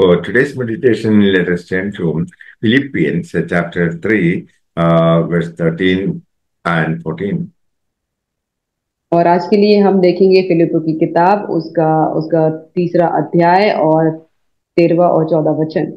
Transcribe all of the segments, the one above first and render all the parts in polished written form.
For today's meditation, let us turn to Philippians chapter 3, verse 13 and 14. और आज के लिए हम देखेंगे फिलिप्पियों की किताब उसका उसका तीसरा अध्याय और 13वां और 14वां वचन।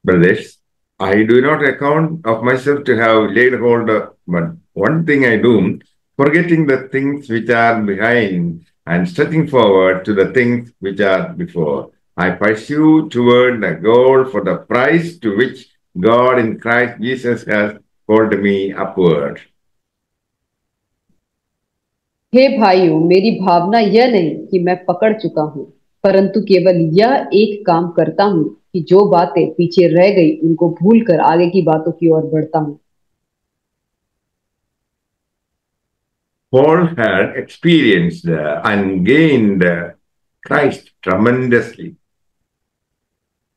Brothers, I do not account of myself to have laid hold of, but one thing I do, forgetting the things which are behind and stretching forward to the things which are before. I pursue toward the goal for the prize to which God in Christ Jesus has called me upward. हे भाइयों, मेरी भावना यह नहीं कि मैं पकड़ चुका हूँ, परंतु केवल यह एक काम करता हूँ कि जो बातें पीछे रह गई उनको भूलकर आगे की बातों की ओर बढ़ता हूँ। Paul had experienced and gained Christ tremendously.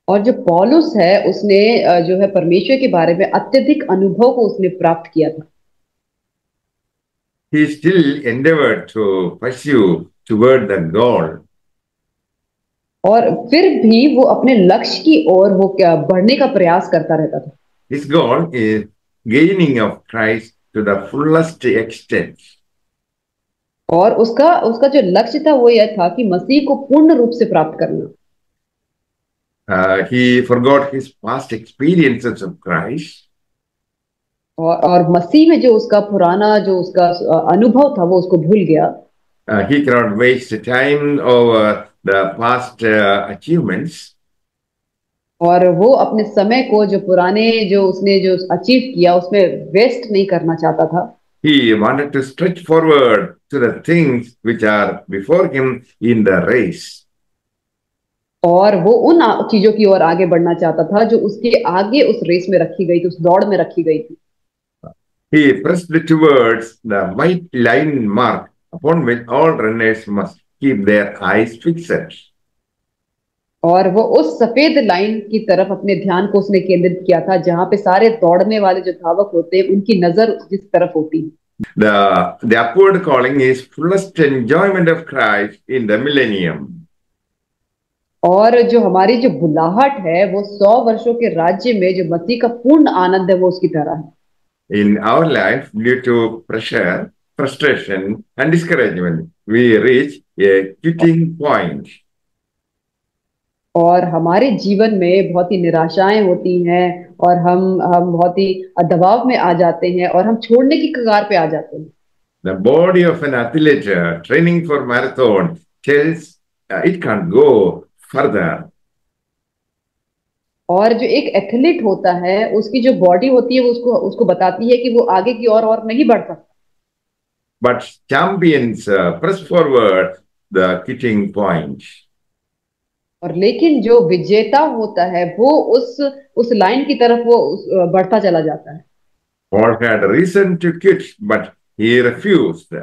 और जो पौलुस है उसने जो है परमेश्वर के बारे में अत्यधिक अनुभव को उसने प्राप्त किया था। He still endeavored to pursue toward the goal. और फिर भी वो अपने लक्ष्य की ओर वो क्या बढ़ने का प्रयास करता रहता था। His goal is gaining of Christ to the fullest extent. और उसका उसका जो लक्ष्य था वो यह था कि मसीह को पूर्ण रूप से प्राप्त करना। He forgot his past experiences of Christ. और मसीह में जो उसका पुराना जो उसका अनुभव था वो उसको भूल गया। He cannot waste time over the past achievements. और वो अपने समय को जो पुराने जो उसने जो अचीव किया उसमें वेस्ट नहीं करना चाहता था। He wanted to stretch forward to the things which are before him in the race. और वो उन चीजों की ओर आगे बढ़ना चाहता था जो उसके आगे उस रेस में रखी गई थी, उस दौड़ में रखी गई थी। He pressed towards the white line mark upon which all runners must keep their eyes fixed. और वो उस सफेद लाइन की तरफ अपने ध्यान को उसने केंद्रित किया था जहां पे सारे दौड़ने वाले जो धावक होते हैं उनकी नजर जिस तरफ होती है। The upward calling is fullest enjoyment of Christ in the millennium. और जो हमारी जो बुलाहट है वो 100 वर्षों के राज्य में जो मसीह का पूर्ण आनंद है वो उसकी तरह है। In our life, due to pressure, frustration, and discouragement, we reach a quitting point. और हमारे जीवन में बहुत ही निराशाएं होती हैं और हम बहुत ही दबाव में आ जाते हैं और हम छोड़ने की कगार पे आ जाते हैं। The body of an athlete training for marathon tells it can't go further. और जो एक एथलीट होता है उसकी जो बॉडी होती है वो उसको उसको बताती है कि वो आगे की ओर और नहीं बढ़ सकता। But champions press forward the quitting point. और लेकिन जो विजेता होता है वो उस लाइन की तरफ वो बढ़ता चला जाता है। Paul had a reason to quit, but he refused.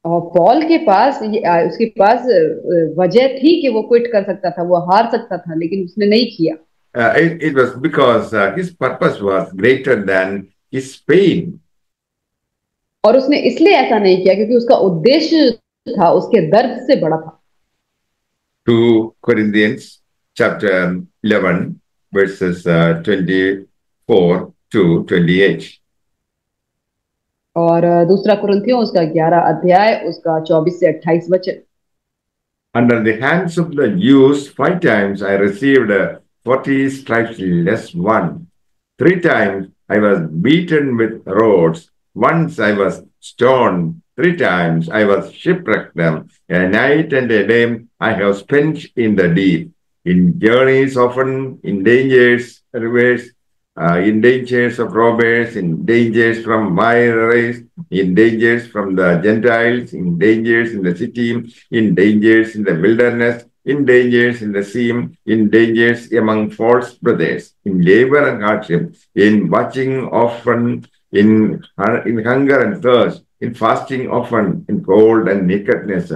और पॉल के पास उसके पास वजह थी कि वो क्विट कर सकता था, वो हार सकता था, लेकिन उसने नहीं किया। It was because his purpose was greater than his pain. और उसने इसलिए ऐसा नहीं किया क्योंकि उसका उद्देश्य था उसके दर्द से बड़ा था। 2 Corinthians chapter 11 verses 24 to 28. और दूसरा कुरिन्थियों उसका 11 अध्याय उसका 24 से 28 वचन। Under the hands of the Jews 5 times I received 40 stripes less one. 3 times I was beaten with rods. Once I was stoned. 3 times I was shipwrecked. A night and a day I have spent in the deep, in journeys often, in dangers, rivers, in dangers of robbers, in dangers from mires, in dangers from the Gentiles, in dangers in the city, in dangers in the wilderness, in dangers in the sea, in dangers among false brothers, in labor and hardship, in watching often, in hunger and thirst, in fasting often, in cold and nakedness.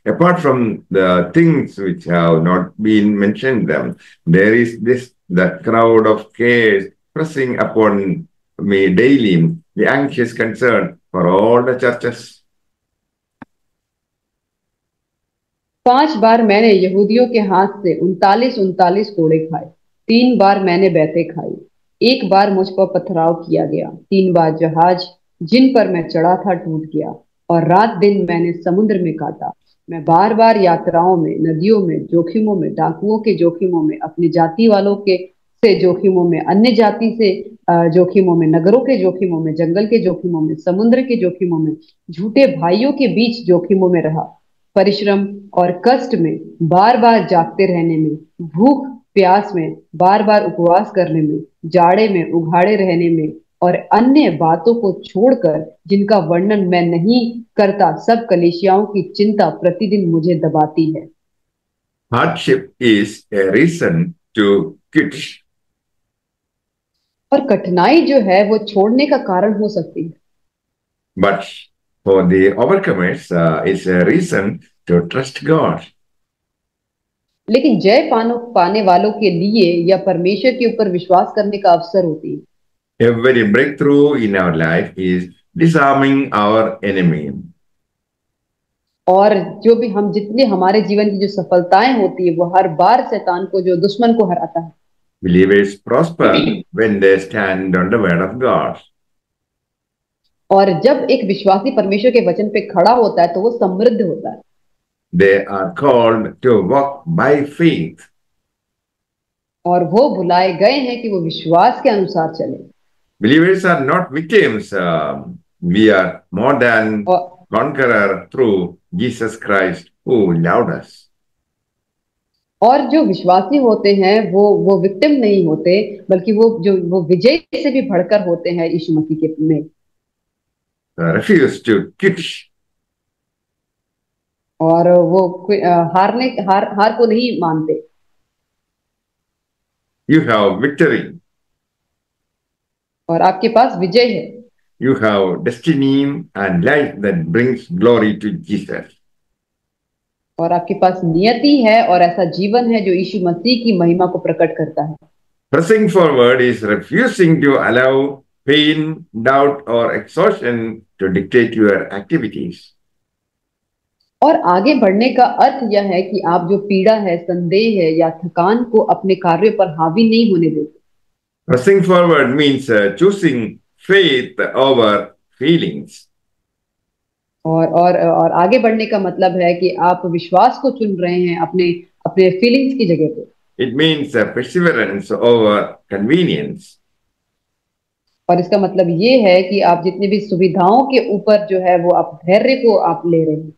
Apart from the things which have not been mentioned, there is the crowd of cares pressing upon me daily, the anxious concern for all the churches. 5 बार मैंने यहूदियों के हाथ से 39 कोड़े खाए। 3 बार मैंने बैतें खाई। 1 बार मुझ पर पथराव किया गया। 3 बार जहाज जिन पर मैं चढ़ा था टूट गया और रात दिन मैंने समुद्र में काटा। मैं बार बार यात्राओं में, नदियों में, जोखिमों में, डाकुओं के जोखिमों में, अपनी जाति वालों के से जोखिमों में, अन्य जाति से जोखिमों में, नगरों के जोखिमों में, जंगल के जोखिमों में, समुद्र के जोखिमों में, झूठे भाइयों के बीच जोखिमों में रहा। परिश्रम और कष्ट में, बार बार जागते रहने में, भूख प्यास में, बार बार उपवास करने में, जाड़े में उघाड़े रहने में और अन्य बातों को छोड़कर जिनका वर्णन मैं नहीं करता, सब कलीसियाओं की चिंता प्रतिदिन मुझे दबाती है। Hardship is a reason to quit, और कठिनाई जो है वो छोड़ने का कारण हो सकती है, but for the overcomers, it's a reason to trust God. लेकिन जय पाने वालों के लिए या परमेश्वर के ऊपर विश्वास करने का अवसर होती है। Every breakthrough in our life is disarming our enemy. और जो भी हम जितने हमारे जीवन की जो सफलताएं होती है वो हर बार शैतान को, जो दुश्मन को हराता है। Believers prosper when they stand on the word of God. और जब एक विश्वासी परमेश्वर के वचन पे खड़ा होता है तो वो समृद्ध होता है। They are called to walk by faith. और वो बुलाए गए हैं कि वो विश्वास के अनुसार चले। Believers are not victims. We are more than और conqueror through Jesus Christ who loved us. और जो विश्वासी होते हैं वो विक्टिम नहीं होते, बल्कि वो विजय से भी बढ़कर होते हैं यीशु मसीह के में। Refuse to quit. और वो हार को नहीं मानते। You have victory. और आपके पास विजय है। You have destiny and life that brings glory to Jesus. और आपके पास नियति है और ऐसा जीवन है जो यीशु मसीह की महिमा को प्रकट करता है। Pressing forward is refusing to allow pain, doubt, or exhaustion to dictate your activities. और आगे बढ़ने का अर्थ यह है कि आप जो पीड़ा है, संदेह है या थकान को अपने कार्यों पर हावी नहीं होने देते। Pressing forward means choosing faith over feelings. और आगे बढ़ने का मतलब है कि आप विश्वास को चुन रहे हैं अपने अपने फीलिंग्स की जगह पे। It means perseverance over convenience. और इसका मतलब ये है कि आप जितनी भी सुविधाओं के ऊपर जो है वो आप धैर्य को आप ले रहे हैं।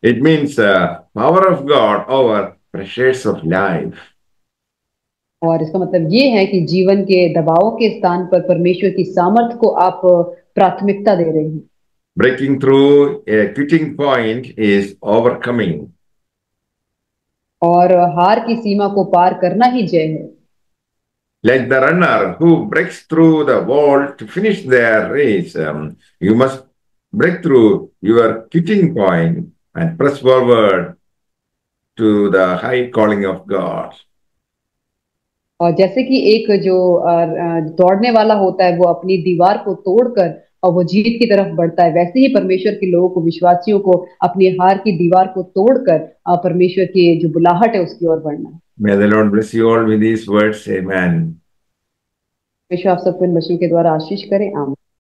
It means power of God over pressures of life. और इसका मतलब ये है कि जीवन के दबावों के स्थान पर परमेश्वर की सामर्थ को आप प्राथमिकता दे रहे हैं। Breaking through a quitting point is overcoming. और हार की सीमा को पार करना ही जय है। Like the runner who breaks through the wall to finish their race, you must break through your quitting point and press forward to the high calling of God. और जैसे कि एक जो दौड़ने वाला होता है वो अपनी दीवार को तोड़कर और वो जीत की तरफ बढ़ता है, वैसे ही परमेश्वर के लोगों को, विश्वासियों को अपनी हार की दीवार को तोड़कर परमेश्वर की जो बुलाहट है उसकी ओर बढ़ना है। May the Lord bless you all with these words. Amen. परमेश्वर आप सबको इन वचनों के द्वारा आशीष करें। आमीन।